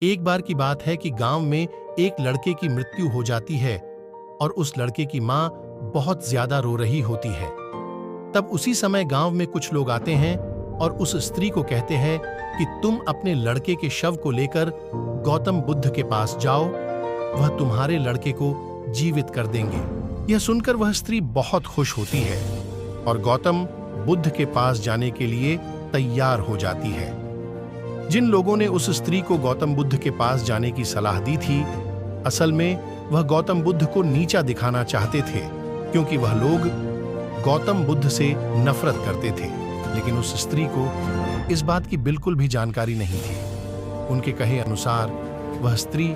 एक बार की बात है कि गांव में एक लड़के की मृत्यु हो जाती है और उस लड़के की मां बहुत ज्यादा रो रही होती है। तब उसी समय गांव में कुछ लोग आते हैं और उस स्त्री को कहते हैं कि तुम अपने लड़के के शव को लेकर गौतम बुद्ध के पास जाओ, वह तुम्हारे लड़के को जीवित कर देंगे। यह सुनकर वह स्त्री बहुत खुश होती है और गौतम बुद्ध के पास जाने के लिए तैयार हो जाती है। जिन लोगों ने उस स्त्री को गौतम बुद्ध के पास जाने की सलाह दी थी, असल में वह गौतम बुद्ध को नीचा दिखाना चाहते थे, क्योंकि वह लोग गौतम बुद्ध से नफरत करते थे। लेकिन उस स्त्री को इस बात की बिल्कुल भी जानकारी नहीं थी। उनके कहे अनुसार वह स्त्री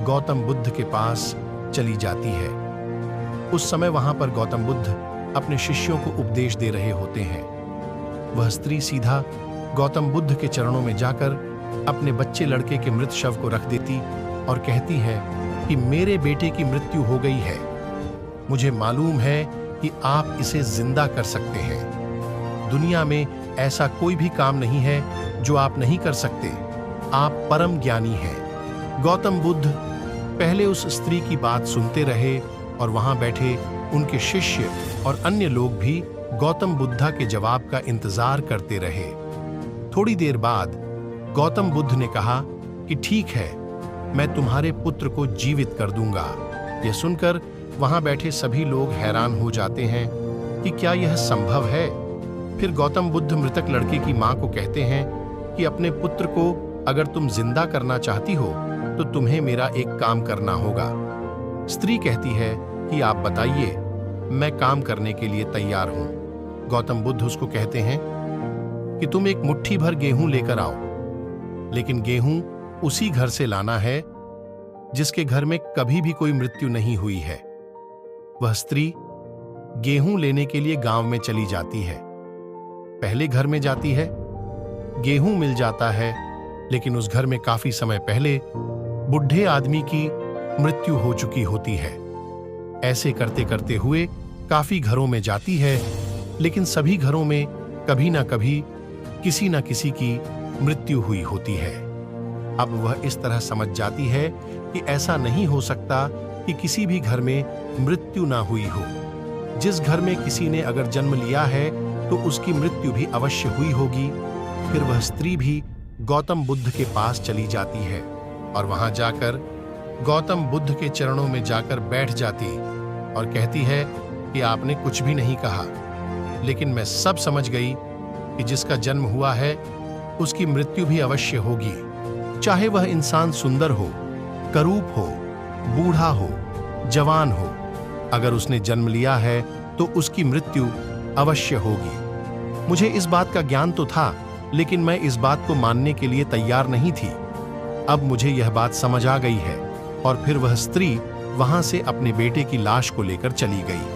गौतम बुद्ध के पास चली जाती है। उस समय वहां पर गौतम बुद्ध अपने शिष्यों को उपदेश दे रहे होते हैं। वह स्त्री सीधा गौतम बुद्ध के चरणों में जाकर अपने बच्चे लड़के के मृत शव को रख देती और कहती है कि मेरे बेटे की मृत्यु हो गई है, मुझे मालूम है कि आप इसे जिंदा कर सकते हैं। दुनिया में ऐसा कोई भी काम नहीं है जो आप नहीं कर सकते, आप परम ज्ञानी हैं। गौतम बुद्ध पहले उस स्त्री की बात सुनते रहे और वहां बैठे उनके शिष्य और अन्य लोग भी गौतम बुद्धा के जवाब का इंतजार करते रहे। थोड़ी देर बाद गौतम बुद्ध ने कहा कि ठीक है, मैं तुम्हारे पुत्र को जीवित कर दूंगा। यह सुनकर वहां बैठे सभी लोग हैरान हो जाते हैं कि क्या यह संभव है। फिर गौतम बुद्ध मृतक लड़के की मां को कहते हैं कि अपने पुत्र को अगर तुम जिंदा करना चाहती हो तो तुम्हें मेरा एक काम करना होगा। स्त्री कहती है कि आप बताइए, मैं काम करने के लिए तैयार हूं। गौतम बुद्ध उसको कहते हैं कि तुम एक मुट्ठी भर गेहूं लेकर आओ, लेकिन गेहूं उसी घर से लाना है जिसके घर में कभी भी कोई मृत्यु नहीं हुई है। वह स्त्री गेहूं लेने के लिए गांव में चली जाती है। पहले घर में जाती है, गेहूं मिल जाता है, लेकिन उस घर में काफी समय पहले बुढ़े आदमी की मृत्यु हो चुकी होती है। ऐसे करते करते हुए काफी घरों में जाती है, लेकिन सभी घरों में कभी ना कभी किसी न किसी की मृत्यु हुई होती है। अब वह इस तरह समझ जाती है कि ऐसा नहीं हो सकता कि किसी भी घर में मृत्यु ना हुई हो। जिस घर में किसी ने अगर जन्म लिया है तो उसकी मृत्यु भी अवश्य हुई होगी। फिर वह स्त्री भी गौतम बुद्ध के पास चली जाती है और वहां जाकर गौतम बुद्ध के चरणों में जाकर बैठ जाती और कहती है कि आपने कुछ भी नहीं कहा, लेकिन मैं सब समझ गई कि जिसका जन्म हुआ है उसकी मृत्यु भी अवश्य होगी। चाहे वह इंसान सुंदर हो, करूप हो, बूढ़ा हो, जवान हो, अगर उसने जन्म लिया है तो उसकी मृत्यु अवश्य होगी। मुझे इस बात का ज्ञान तो था, लेकिन मैं इस बात को मानने के लिए तैयार नहीं थी। अब मुझे यह बात समझ आ गई है। और फिर वह स्त्री वहां से अपने बेटे की लाश को लेकर चली गई।